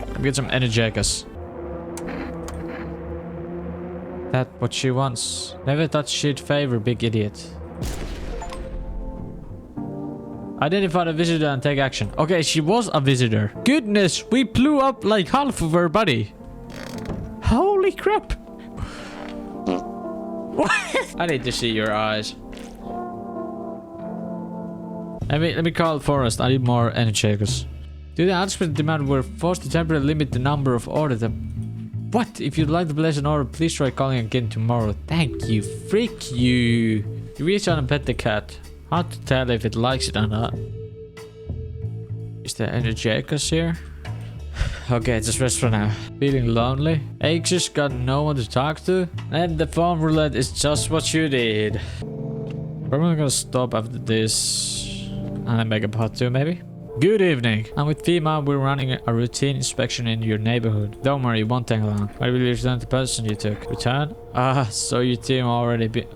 Let me get some energeticus. That's what she wants. Never thought she'd favor, big idiot. Identify the visitor and take action. Okay, she was a visitor. Goodness, we blew up like half of her body. Holy crap. I need to see your eyes. Let me call Forrest. I need more energy checkers. Due to the unexpected demand, we're forced to temporarily limit the number of orders. What? If you'd like to place an order, please try calling again tomorrow. Thank you. Freak you. You reach out and pet the cat. Hard to tell if it likes it or not. Is there any Jacobs here? Okay, just rest for now. Feeling lonely? Anxious, got no one to talk to? And the phone roulette is just what you did. Probably gonna stop after this. And then make a part 2 maybe? Good evening. I'm with FEMA. We're running a routine inspection in your neighborhood. Don't worry, it won't take long. Why will you return the person you took? Return? So your team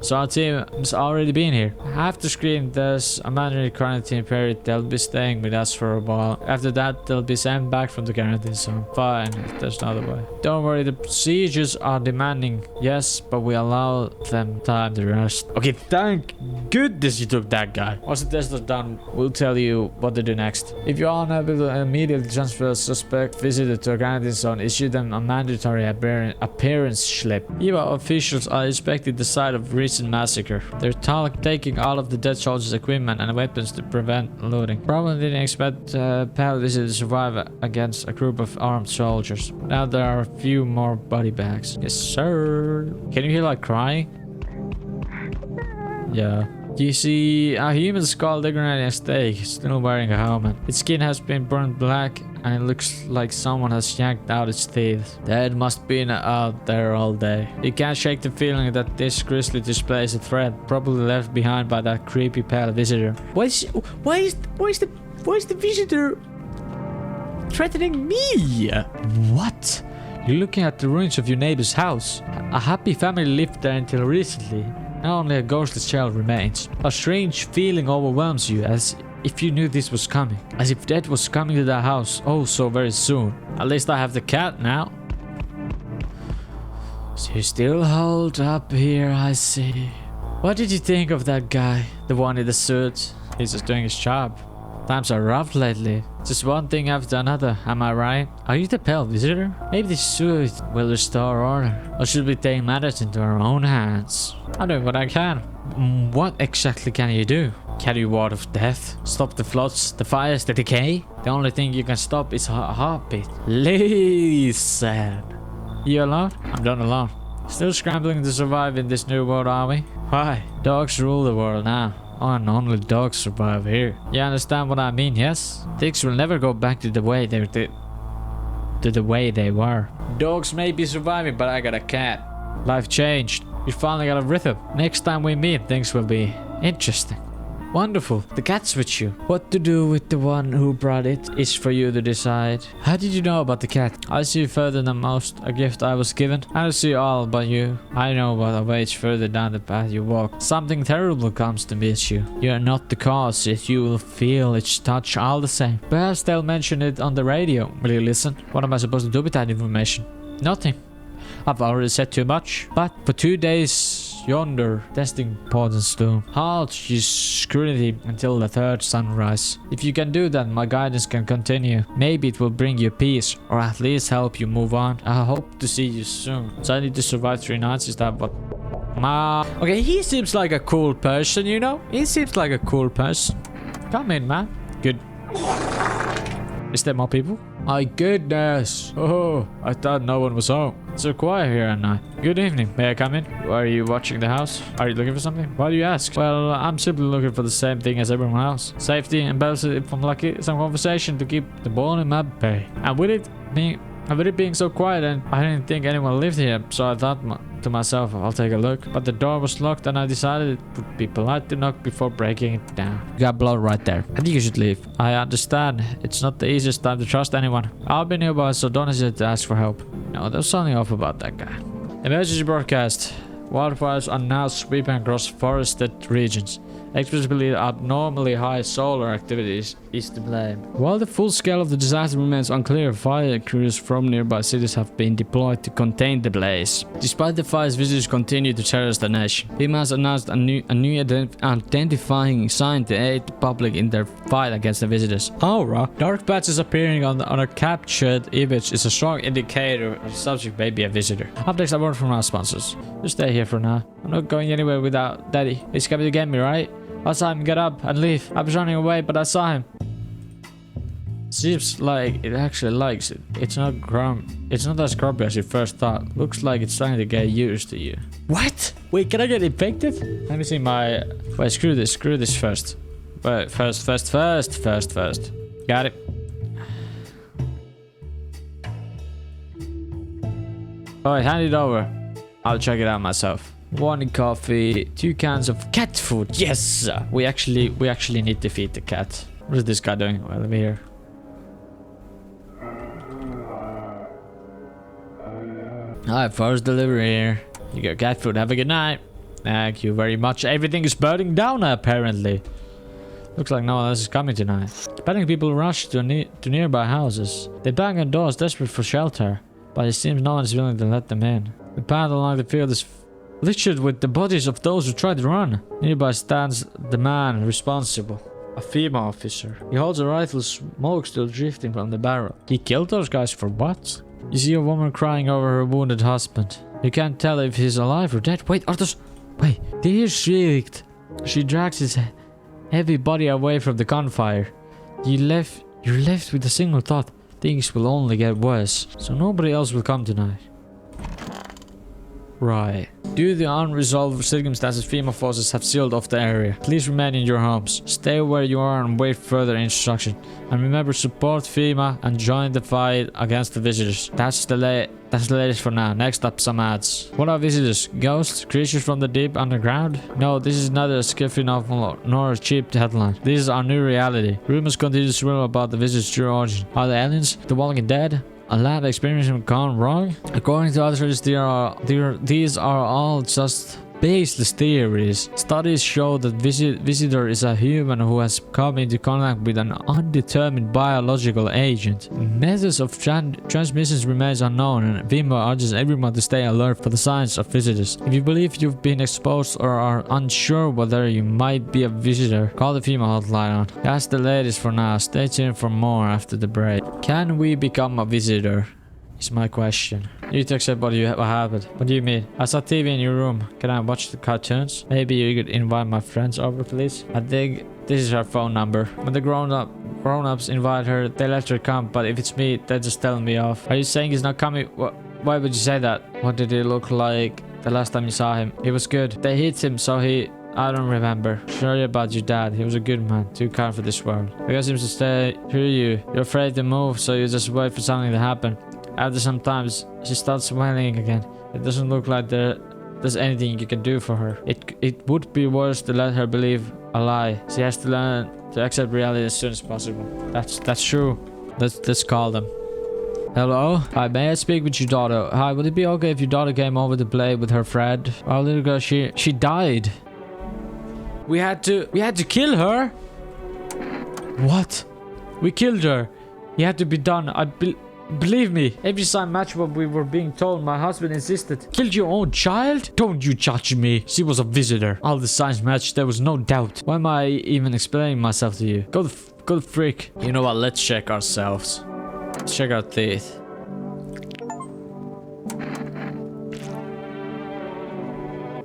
So our team has already been here. After screening, there's a mandatory quarantine period. They'll be staying with us for a while. After that, they'll be sent back from the quarantine zone. Fine, if there's no other way. Don't worry, the procedures are demanding. Yes, but we allow them time to rest. Okay, thank goodness you took that guy. Once the test is done, we'll tell you what to do next. If you're unable to immediately transfer a suspect visitor to a quarantine zone, issue them a mandatory appearance slip. EVA officials are inspecting the site of recent massacre. They're taking all of the dead soldiers' equipment and weapons to prevent looting. Probably didn't expect Pal visitor to survive against a group of armed soldiers. Now there are a few more body bags. Yes, sir. Can you hear like crying? Yeah. You see a human skull decorating a steak, still wearing a helmet. Its skin has been burned black and it looks like someone has yanked out its teeth. The head must be out there all day. You can't shake the feeling that this grisly display is a threat, probably left behind by that creepy pale visitor. Why is the visitor threatening me? What? You're looking at the ruins of your neighbor's house. A happy family lived there until recently. Now only a ghostly shell remains. A strange feeling overwhelms you, as if you knew this was coming. As if death was coming to that house, oh so very soon. At least I have the cat now. So you still hold up here, I see. What did you think of that guy? The one in the suit? He's just doing his job. Times are rough lately. Just one thing after another, am I right? Are you the pale visitor? Maybe the suit will restore order. Or should we take matters into our own hands? I'm doing what I can. What exactly can you do? Carry a ward of death? Stop the floods, the fires, the decay? The only thing you can stop is a heartbeat. Listen. You alone? I'm not alone. Still scrambling to survive in this new world, are we? Why? Dogs rule the world now. And only dogs survive here. You understand what I mean, yes? Things will never go back to the way they were. Dogs may be surviving, but I got a cat. Life changed. We finally got a rhythm. Next time we meet, things will be interesting. Wonderful. The cat's with you. What to do with the one who brought it is for you to decide. How did you know about the cat? I see further than most. A gift I was given. I don't see all but you. I know what awaits further down the path you walk. Something terrible comes to meet you. You are not the cause, yet you will feel its touch all the same. Perhaps they'll mention it on the radio. Will you listen? What am I supposed to do with that information? Nothing. I've already said too much. But for 2 days yonder, testing portents loom. Halt your scrutiny until the third sunrise. If you can do that, my guidance can continue. Maybe it will bring you peace, or at least help you move on. I hope to see you soon. So I need to survive 3 nights, is that what? Okay, he seems like a cool person, you know? He seems like a cool person. Come in, man. Good. Is there more people? My goodness. Oh, I thought no one was home. It's so quiet here at night. Good evening. May I come in? Are you watching the house? Are you looking for something? Why do you ask? Well, I'm simply looking for the same thing as everyone else. Safety and balance, if I'm lucky, some conversation to keep the ball in my bay. And with it being so quiet, and I didn't think anyone lived here, so I thought to myself, I'll take a look. But the door was locked and I decided it would be polite to knock before breaking it down. You got blood right there. I think you should leave. I understand. It's not the easiest time to trust anyone. I'll be nearby, so don't hesitate to ask for help. No, there's something off about that guy. Emergency broadcast. Wildfires are now sweeping across forested regions. Experts believe abnormally high solar activity is to blame. While the full scale of the disaster remains unclear, fire crews from nearby cities have been deployed to contain the blaze. Despite the fires, visitors continue to terrorize the nation. FEMA has announced a new identifying sign to aid the public in their fight against the visitors. Aura, dark patches appearing on a captured image is a strong indicator the subject may be a visitor. Updates are word from our sponsors. Just stay here for now. I'm not going anywhere without Daddy. He's coming to get me, right? I saw him get up and leave. I was running away, but I saw him. Seems like it actually likes it. It's not as grumpy as you first thought. Looks like it's trying to get used to you. What? Wait, can I get infected? Let me see my... Wait, screw this first. Wait, first. Got it. Alright, hand it over. I'll check it out myself. 1 coffee, 2 cans of cat food. Yes! We actually need to feed the cat. What is this guy doing? Well, let me hear. Alright, first delivery here. You got cat food. Have a good night. Thank you very much. Everything is burning down apparently. Looks like no one else is coming tonight. Panic people rush to nearby houses. They bang on doors desperate for shelter. But it seems no one is willing to let them in. The path along the field is littered with the bodies of those who tried to run. Nearby stands the man responsible. A female officer. He holds a rifle, smoke still drifting from the barrel. He killed those guys for what? You see a woman crying over her wounded husband. You can't tell if he's alive or dead. Wait, are those... Wait, they hear shrieked. She drags his heavy body away from the gunfire. You're left with a single thought. Things will only get worse. So nobody else will come tonight. Right. Due to the unresolved circumstances, FEMA forces have sealed off the area. Please remain in your homes. Stay where you are and wait further instruction. And remember, support FEMA and join the fight against the visitors. That's the latest for now. Next up, some ads. What are visitors? Ghosts? Creatures from the deep underground? No, this is neither a skiffy novel nor a cheap headline. This is our new reality. Rumors continue to swirl about the visitors' true origin. Are they aliens? The Walking Dead? A lab experiment gone wrong? According to others, these are all just baseless theories. Studies show that visitor is a human who has come into contact with an undetermined biological agent. Methods of transmission remains unknown, and FEMA urges everyone to stay alert for the signs of visitors. If you believe you've been exposed or are unsure whether you might be a visitor, call the FEMA hotline on. That's the latest for now. Stay tuned for more after the break. Can we become a visitor? Is my question. You need to accept what happened. What do you mean? I saw TV in your room. Can I watch the cartoons? Maybe you could invite my friends over, please. I think this is her phone number. When the grown-ups invite her, they let her come. But if it's me, they're just telling me off. Are you saying he's not coming? Why would you say that? What did he look like the last time you saw him? He was good. They hit him, so I don't remember. Sorry about your dad. He was a good man. Too kind for this world. I guess he seems to stay through you. You're afraid to move, so you just wait for something to happen. After some time, she starts wailing again. It doesn't look like there's anything you can do for her. It would be worse to let her believe a lie. She has to learn to accept reality as soon as possible. That's true. Let's call them. Hello? Hi, may I speak with your daughter? Hi, would it be okay if your daughter came over to play with her friend? Our little girl, she died. We had to kill her? What? We killed her. It had to be done. Believe me, every sign matched what we were being told. My husband insisted. Killed your own child? Don't you judge me. She was a visitor. All the signs matched. There was no doubt. Why am I even explaining myself to you? Go the frick. You know what? Let's check ourselves. Let's check our teeth.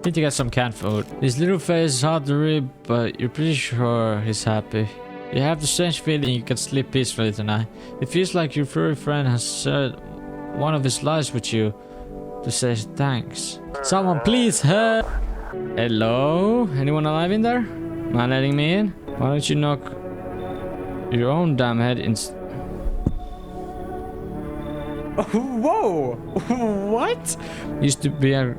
Need to get some canned food. His little face is hard to read, but you're pretty sure he's happy. You have the strange feeling you can sleep peacefully tonight. It feels like your furry friend has shared one of his lives with you to say thanks. Someone please help! Hello? Anyone alive in there? Not letting me in? Why don't you knock your own damn head in... Whoa! What? Used to be a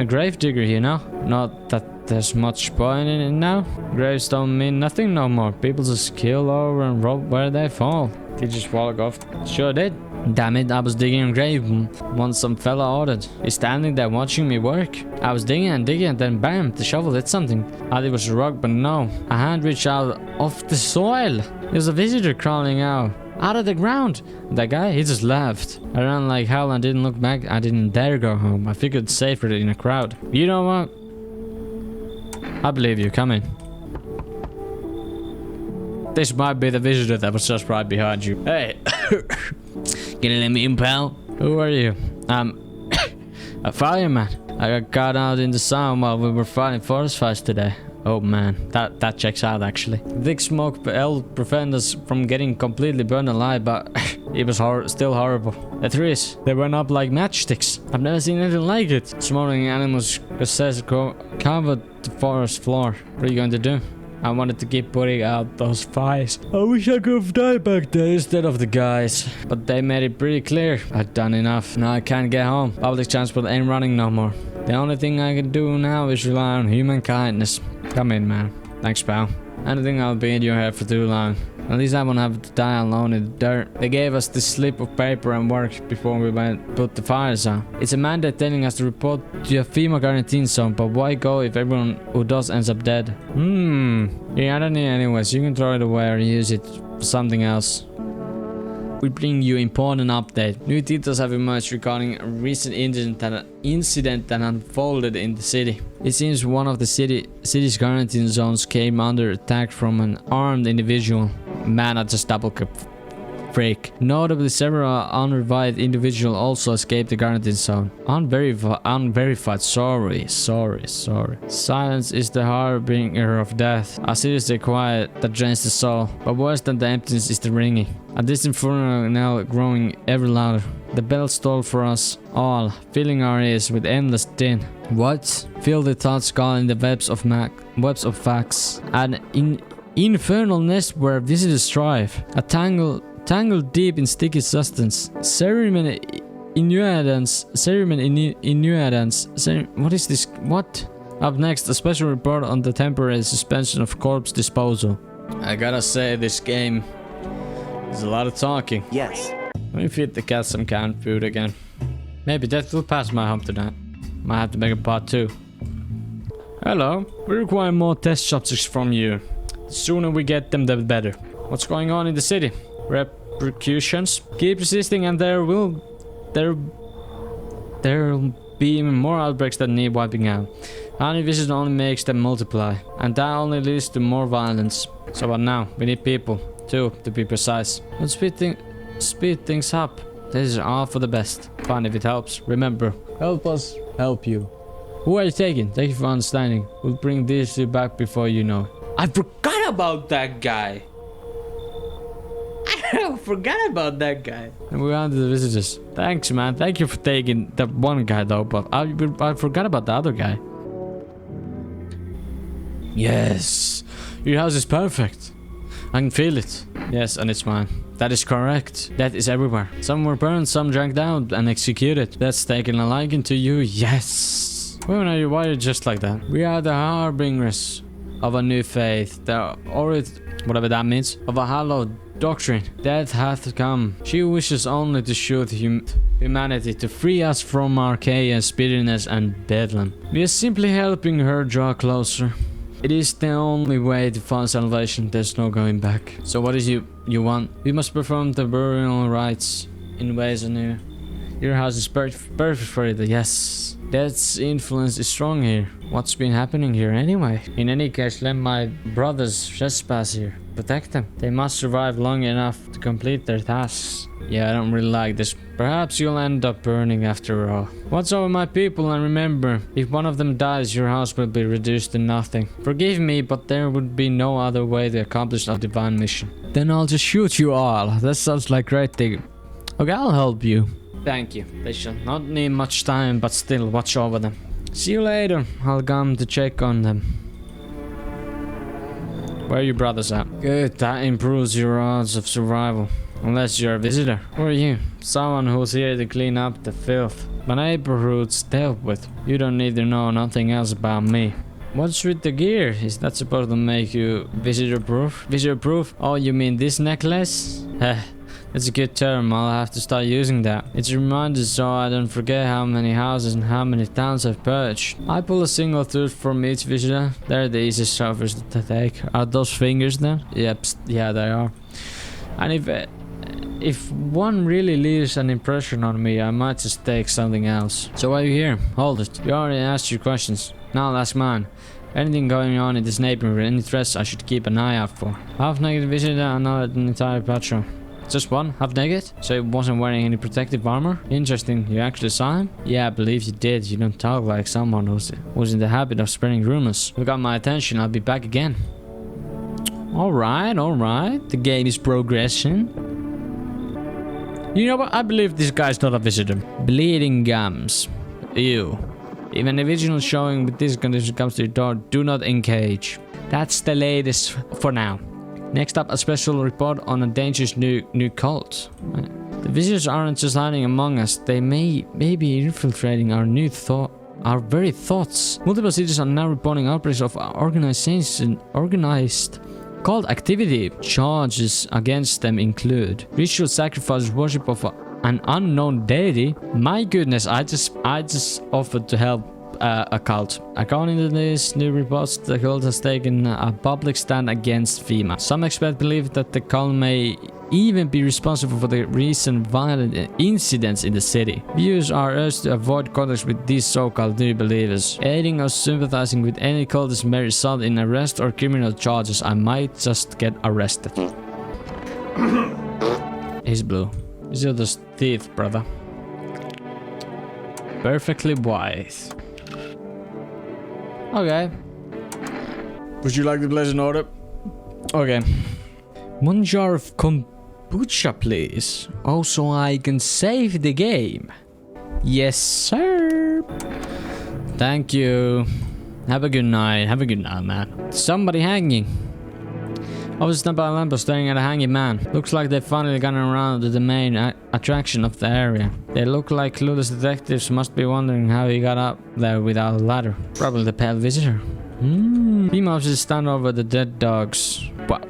gravedigger, you know? Not that there's much point in it now. Graves don't mean nothing no more. People just kill over and rob where they fall. They just walk off. Sure did. Damn it, I was digging a grave once some fella ordered. He's standing there watching me work. I was digging and digging and then bam, the shovel hit something. I thought it was a rock, but no. A hand reached out of the soil. It was a visitor crawling out of the ground. That guy, he just laughed. I ran like hell and didn't look back. I didn't dare go home. I figured it's safer in a crowd. You know what? I believe you. Come in. This might be the visitor that was just right behind you. Hey. Can you let me in, pal? Who are you? A fireman. I got caught out in the sun while we were fighting forest fires today. Oh man, that checks out actually. Thick smoke helped prevent us from getting completely burned alive, but it was still horrible. The trees, they went up like matchsticks. I've never seen anything like it. Smoldering animals covered the forest floor. What are you going to do? I wanted to keep putting out those fires. I wish I could have died back there instead of the guys. But they made it pretty clear I'd done enough. Now I can't get home. Public transport ain't running no more. The only thing I can do now is rely on human kindness. Come in, man. Thanks, pal. I don't think I'll be in your head for too long. At least I won't have to die alone in the dirt. They gave us this slip of paper and work before we went put the fires out. It's a mandate telling us to report to a FEMA quarantine zone, but why go if everyone who does ends up dead? Yeah, I don't need it anyways. You can throw it away or use it for something else. We bring you important update. New details have emerged regarding a recent incident that unfolded in the city. It seems one of the city's quarantine zones came under attack from an armed individual. Man, I just double freak. Notably, several unrevived individuals also escaped the quarantine zone. Unverified. Sorry. Silence is the harbinger of death. A sinister quiet that drains the soul. But worse than the emptiness is the ringing. A distant funeral knell growing ever louder. The bells toll for us all, filling our ears with endless din. What? Filthy thoughts caught in the webs of facts. An infernal nest where visitors thrive. A tangled deep in sticky substance. Ceremony innuendance. What is this? What? Up next, a special report on the temporary suspension of corpse disposal. I gotta say, this game is a lot of talking. Yes. Let me feed the cat some canned food again. Maybe that will pass my hump tonight. Might have to make a part 2. Hello. We require more test subjects from you. The sooner we get them, the better. What's going on in the city? Repercussions? Keep resisting and there'll be more outbreaks that need wiping out. Honey vision only makes them multiply, and that only leads to more violence. So what now? We need people, too, to be precise. Let's speed things up. This is all for the best. Fine if it helps. Remember, help us help you. Who are you taking? Thank you for understanding. We'll bring these two back before you know it. I forgot about that guy. I forgot about that guy. And we're on to the visitors. Thanks, man. Thank you for taking that one guy, though. But I forgot about the other guy. Yes. Your house is perfect. I can feel it. Yes, and it's mine. That is correct. That is everywhere. Some were burned, some drank down and executed. That's taken a liking to you. Yes. Why are you just like that? We are the harbingers of a new faith. Whatever that means. Of a hallowed doctrine. Death hath come. She wishes only to shoot humanity, to free us from our chaos, bitterness, and bedlam. We are simply helping her draw closer. It is the only way to find salvation. There's no going back. So what is you want? We must perform the burial rites in ways anew. Your house is perfect for it. Yes. Death's influence is strong here. What's been happening here anyway? In any case, let my brothers trespass here. Protect them. They must survive long enough to complete their tasks. Yeah, I don't really like this. Perhaps you'll end up burning after all. Watch over my people and remember, if one of them dies, your house will be reduced to nothing. Forgive me, but there would be no other way to accomplish our divine mission. Then I'll just shoot you all. That sounds like great thing. Okay, I'll help you. Thank you. They shall not need much time, but still watch over them. See you later. I'll come to check on them. Where are your brothers at? Good, that improves your odds of survival. Unless you're a visitor. Who are you? Someone who's here to clean up the filth my neighborhood's dealt with. You don't need to know nothing else about me. What's with the gear? Is that supposed to make you visitor proof? Visitor proof? Oh, you mean this necklace? Heh. That's a good term. I'll have to start using that. It's a reminder so I don't forget how many houses and how many towns I've purged. I pull a single tooth from each visitor. They're the easiest surfers to take. Are those fingers then? Yep, yeah, they are. And if one really leaves an impression on me, I might just take something else. So why are you here? Hold it. You already asked your questions. Now I'll ask mine. Anything going on in this neighborhood, any threats I should keep an eye out for? Half-naked visitor and not an entire patrol. Just one, half naked? So he wasn't wearing any protective armor? Interesting, you actually saw him? Yeah, I believe you did. You don't talk like someone who's in the habit of spreading rumors. You got my attention, I'll be back again. Alright. The game is progressing. You know what? I believe this guy's not a visitor. Bleeding gums. Ew. If an individual showing with this condition comes to your door, do not engage. That's the latest for now. Next up, a special report on a dangerous new cult. The visitors aren't just hiding among us. They may be infiltrating our very thoughts. Multiple cities are now reporting outbreaks of organized cult activity. Charges against them include ritual sacrifices, worship of an unknown deity. My goodness, I just offered to help a cult. According to these new reports, the cult has taken a public stand against FEMA. Some experts believe that the cult may even be responsible for the recent violent incidents in the city. Viewers are urged to avoid contact with these so-called new believers. Aiding or sympathizing with any cultist may result in arrest or criminal charges. I might just get arrested. He's blue. He's the thief, brother. Perfectly white. Okay. Would you like to place an order? Okay. 1 jar of kombucha, please. Also, I can save the game. Yes, sir. Thank you. Have a good night. Have a good night, man. Somebody hanging. I was stopped by a lamp staring at a hanging man. Looks like they've finally gotten around to the main attraction of the area. They look like clueless detectives, must be wondering how he got up there without a ladder. Probably the pale visitor. Female officers stand over the dead dogs. But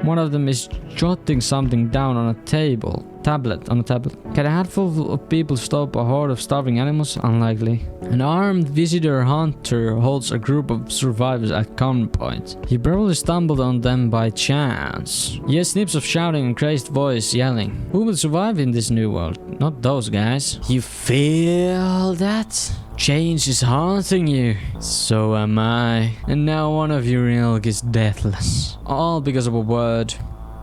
one of them is jotting something down on a tablet. Can a handful of people stop a horde of starving animals? Unlikely. An armed visitor hunter holds a group of survivors at gunpoint. He probably stumbled on them by chance. He has snips of shouting and crazed voice yelling. Who will survive in this new world? Not those guys. You feel that? Change is haunting you. So am I. And now one of your ilk is deathless. All because of a word.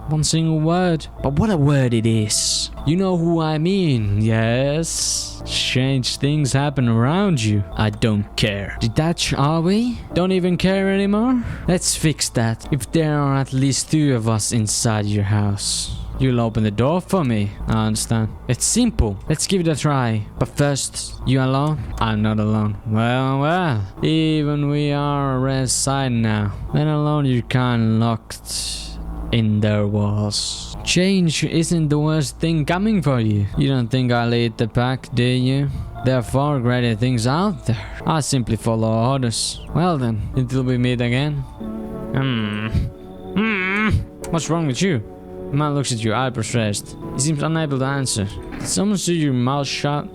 One single word. But what a word it is. You know who I mean, yes? Strange things happen around you. I don't care. Detached, are we? Don't even care anymore? Let's fix that. If there are at least 2 of us inside your house, you'll open the door for me. I understand. It's simple. Let's give it a try. But first, you alone? I'm not alone. Well. Even we are a red side now. Let alone you're kind locked in their walls. Change isn't the worst thing coming for you. You don't think I'll lead the pack, do you? There are far greater things out there. I simply follow orders. Well then, until we meet again. What's wrong with you? The man looks at you, eyebrows raised. He seems unable to answer. Did someone see your mouth shut?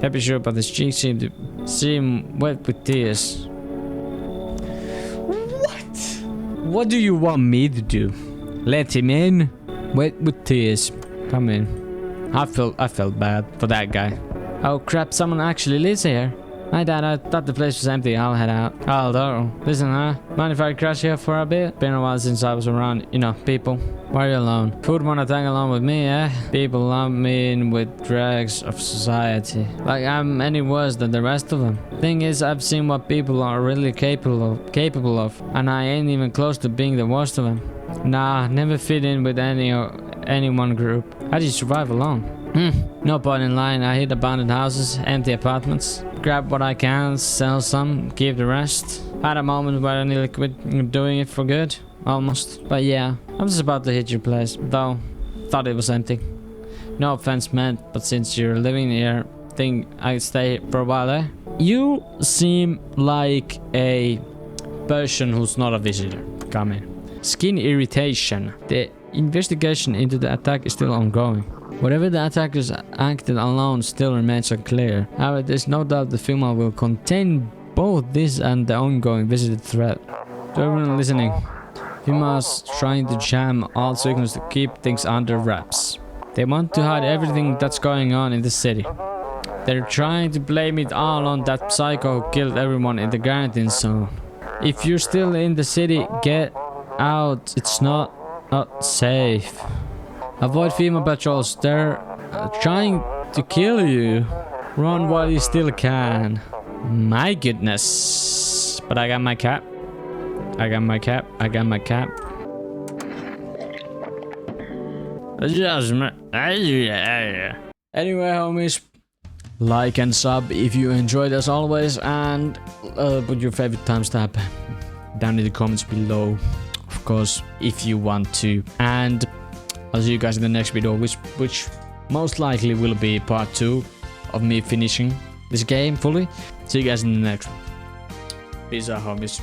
Can't be sure, but his cheeks seem wet with tears. What do you want me to do? Let him in? Wet with tears. Come in. I felt bad for that guy. Oh crap, someone actually lives here. Hi Dad, I thought the place was empty. I'll head out. Hello. Listen, mind if I crash here for a bit? Been a while since I was around, people. Why are you alone? Who'd wanna tag along with me, eh? People lump me in with dregs of society. Like I'm any worse than the rest of them. Thing is, I've seen what people are really capable of, and I ain't even close to being the worst of them. Nah, never fit in with any one group. How do you survive alone? No point in lying. I hit abandoned houses, empty apartments, grab what I can, sell some, give the rest. Had a moment where I nearly quit doing it for good, almost. But yeah, I was about to hit your place, though thought it was empty. No offense meant, but since you're living here, think I'd stay for a while, eh? You seem like a person who's not a visitor. Come in. Skin irritation. The investigation into the attack is still ongoing. Whatever the attackers acted alone still remains unclear. However, there's no doubt the film will contain both this and the ongoing visitor threat. To everyone listening, FEMA's trying to jam all signals to keep things under wraps. They want to hide everything that's going on in the city. They're trying to blame it all on that psycho who killed everyone in the quarantine zone. If you're still in the city, get out. It's not Not safe. Avoid female patrols. They're trying to kill you. Run while you still can. My goodness. But I got my cap. I got my cap. I got my cap. Anyway, homies, like and sub if you enjoyed as always, and put your favorite timestamp down in the comments below, of course, if you want to. And I'll see you guys in the next video, which most likely will be part 2 of me finishing this game fully. See you guys in the next one. Peace out, homies.